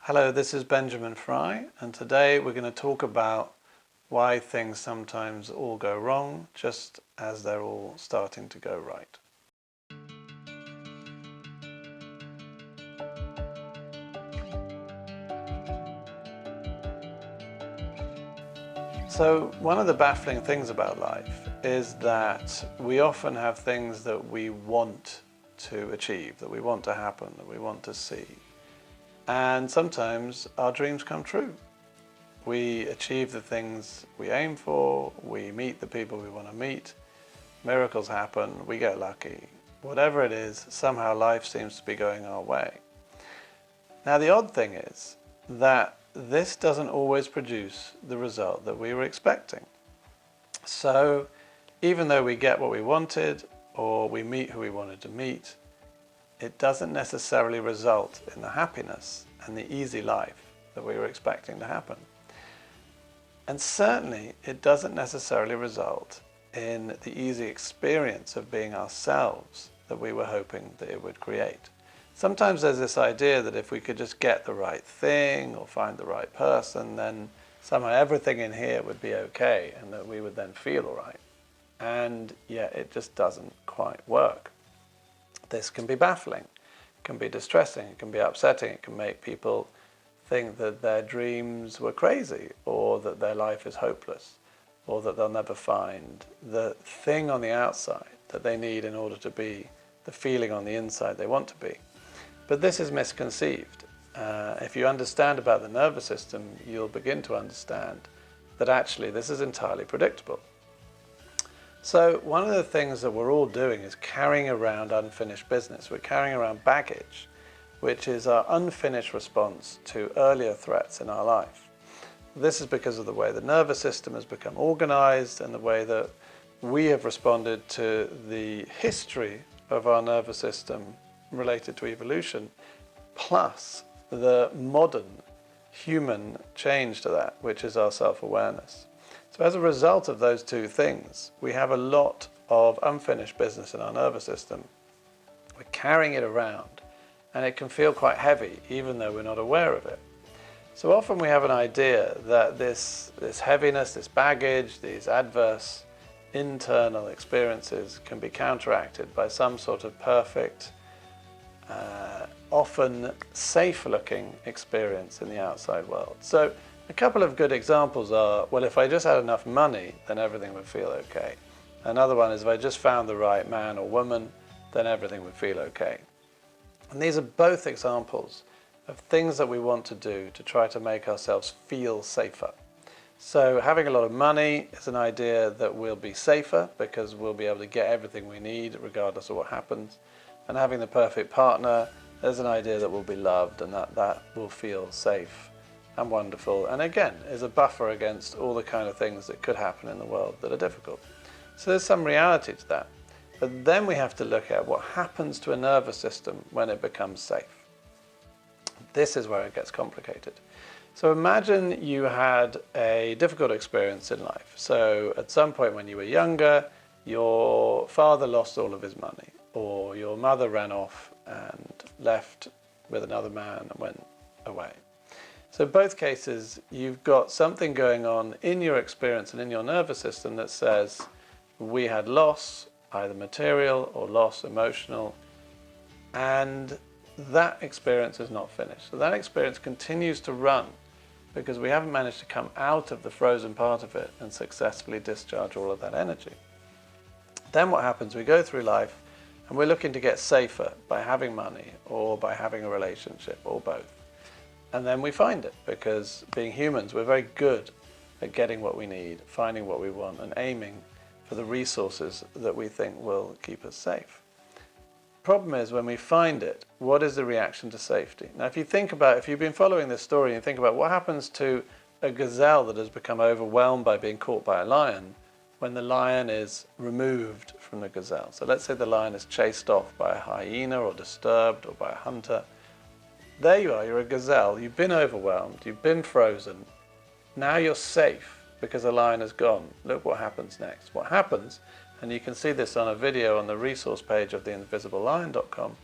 Hello, this is Benjamin Fry, and today we're going to talk about why things sometimes all go wrong just as they're all starting to go right. So one of the baffling things about life is that we often have things that we want to achieve, that we want to happen, that we want to see. And sometimes our dreams come true. We achieve the things we aim for, we meet the people we want to meet, miracles happen, we get lucky. Whatever it is, somehow life seems to be going our way. Now the odd thing is that this doesn't always produce the result that we were expecting. So even though we get what we wanted or we meet who we wanted to meet, it doesn't necessarily result in the happiness and the easy life that we were expecting to happen. And certainly it doesn't necessarily result in the easy experience of being ourselves that we were hoping that it would create. Sometimes there's this idea that if we could just get the right thing or find the right person, then somehow everything in here would be okay and that we would then feel all right. And yet it just doesn't quite work. This can be baffling, it can be distressing, it can be upsetting, it can make people think that their dreams were crazy or that their life is hopeless or that they'll never find the thing on the outside that they need in order to be the feeling on the inside they want to be. But this is misconceived. If you understand about the nervous system, you'll begin to understand that actually this is entirely predictable. So one of the things that we're all doing is carrying around unfinished business. We're carrying around baggage, which is our unfinished response to earlier threats in our life. This is because of the way the nervous system has become organized and the way that we have responded to the history of our nervous system related to evolution, plus the modern human change to that, which is our self-awareness. So as a result of those two things, we have a lot of unfinished business in our nervous system. We're carrying it around, and it can feel quite heavy, even though we're not aware of it. So often we have an idea that this heaviness, this baggage, these adverse internal experiences can be counteracted by some sort of perfect, often safe-looking experience in the outside world. So a couple of good examples are, well, if I just had enough money, then everything would feel okay. Another one is, if I just found the right man or woman, then everything would feel okay. And these are both examples of things that we want to do to try to make ourselves feel safer. So having a lot of money is an idea that we'll be safer because we'll be able to get everything we need regardless of what happens. And having the perfect partner is an idea that we'll be loved and that will feel safe and wonderful, and again is a buffer against all the kind of things that could happen in the world that are difficult. So there's some reality to that. But then we have to look at what happens to a nervous system when it becomes safe. This is where it gets complicated. So imagine you had a difficult experience in life. So at some point when you were younger, your father lost all of his money, or your mother ran off and left with another man and went away. So in both cases, you've got something going on in your experience and in your nervous system that says, we had loss, either material or loss emotional, and that experience is not finished. So that experience continues to run because we haven't managed to come out of the frozen part of it and successfully discharge all of that energy. Then what happens, we go through life and we're looking to get safer by having money or by having a relationship or both. And then we find it, because being humans, we're very good at getting what we need, finding what we want, and aiming for the resources that we think will keep us safe. Problem is, when we find it, what is the reaction to safety? Now, if you've been following this story and think about what happens to a gazelle that has become overwhelmed by being caught by a lion when the lion is removed from the gazelle. So let's say the lion is chased off by a hyena or disturbed or by a hunter. There you are, you're a gazelle, you've been overwhelmed, you've been frozen. Now you're safe because the lion is gone. Look what happens next. What happens, and you can see this on a video on the resource page of theinvisiblelion.com,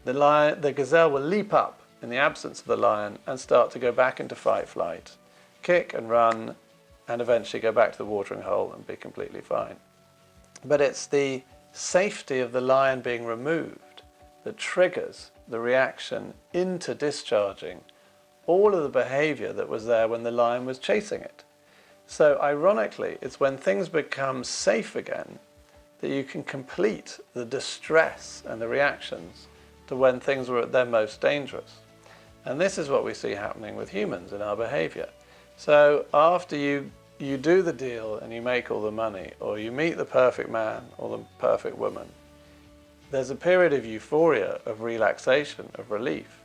the gazelle will leap up in the absence of the lion and start to go back into fight-flight, kick and run, and eventually go back to the watering hole and be completely fine. But it's the safety of the lion being removed that triggers the reaction into discharging all of the behavior that was there when the lion was chasing it. So ironically, it's when things become safe again that you can complete the distress and the reactions to when things were at their most dangerous. And this is what we see happening with humans in our behavior. So after you do the deal and you make all the money, or you meet the perfect man or the perfect woman, there's a period of euphoria, of relaxation, of relief.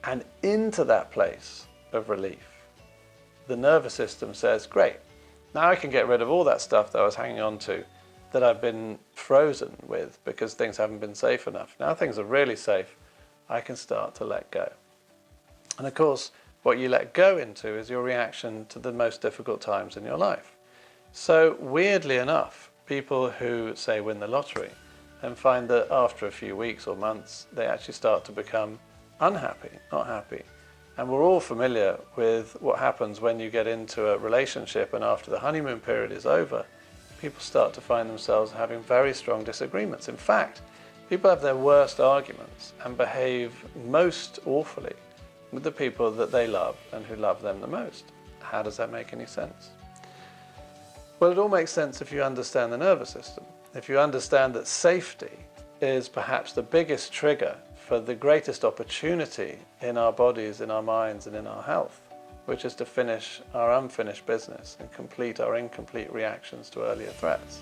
And into that place of relief, the nervous system says, great, now I can get rid of all that stuff that I was hanging on to, that I've been frozen with because things haven't been safe enough. Now things are really safe, I can start to let go. And of course, what you let go into is your reaction to the most difficult times in your life. So weirdly enough, people who say win the lottery and find that after a few weeks or months, they actually start to become unhappy, not happy. And we're all familiar with what happens when you get into a relationship and after the honeymoon period is over, people start to find themselves having very strong disagreements. In fact, people have their worst arguments and behave most awfully with the people that they love and who love them the most. How does that make any sense? Well, it all makes sense if you understand the nervous system. If you understand that safety is perhaps the biggest trigger for the greatest opportunity in our bodies, in our minds, and in our health, which is to finish our unfinished business and complete our incomplete reactions to earlier threats.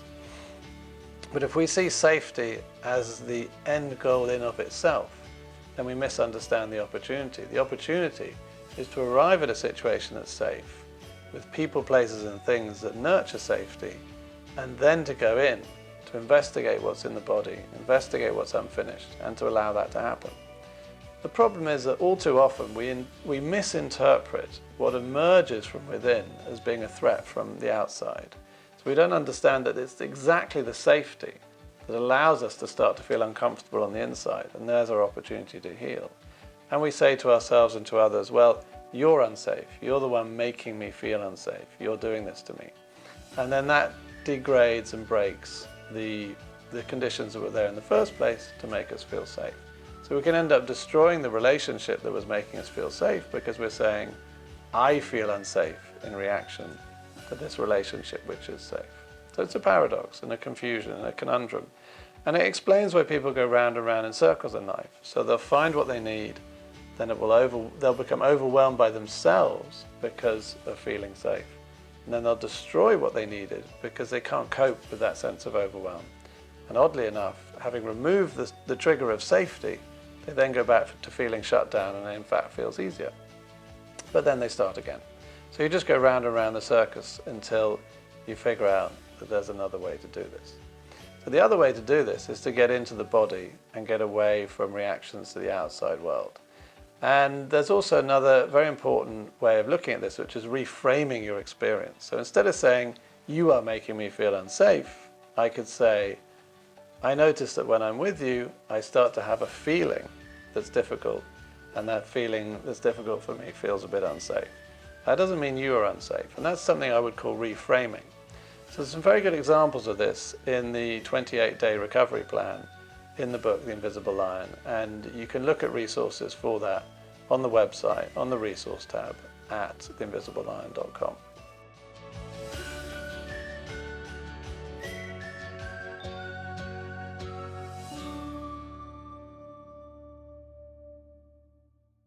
But if we see safety as the end goal in of itself, then we misunderstand the opportunity. The opportunity is to arrive at a situation that's safe, with people, places, and things that nurture safety, and then to go in to investigate what's in the body, investigate what's unfinished, and to allow that to happen. The problem is that all too often we misinterpret what emerges from within as being a threat from the outside. So we don't understand that it's exactly the safety that allows us to start to feel uncomfortable on the inside, and there's our opportunity to heal. And we say to ourselves and to others, well, you're unsafe, you're the one making me feel unsafe, you're doing this to me. And then that degrades and breaks the conditions that were there in the first place to make us feel safe. So we can end up destroying the relationship that was making us feel safe because we're saying, I feel unsafe in reaction to this relationship which is safe. So it's a paradox and a confusion and a conundrum. And it explains why people go round and round in circles in life. So they'll find what they need, then they'll become overwhelmed by themselves because of feeling safe. And then they'll destroy what they needed because they can't cope with that sense of overwhelm. And oddly enough, having removed the trigger of safety, they then go back to feeling shut down and it in fact feels easier. But then they start again. So you just go round and round the circus until you figure out that there's another way to do this. So the other way to do this is to get into the body and get away from reactions to the outside world. And there's also another very important way of looking at this, which is reframing your experience. So instead of saying, you are making me feel unsafe, I could say, I notice that when I'm with you, I start to have a feeling that's difficult, and that feeling that's difficult for me feels a bit unsafe. That doesn't mean you are unsafe, and that's something I would call reframing. So there's some very good examples of this in the 28-day recovery plan in the book, The Invisible Lion, and you can look at resources for that on the website, on the resource tab at theinvisiblelion.com.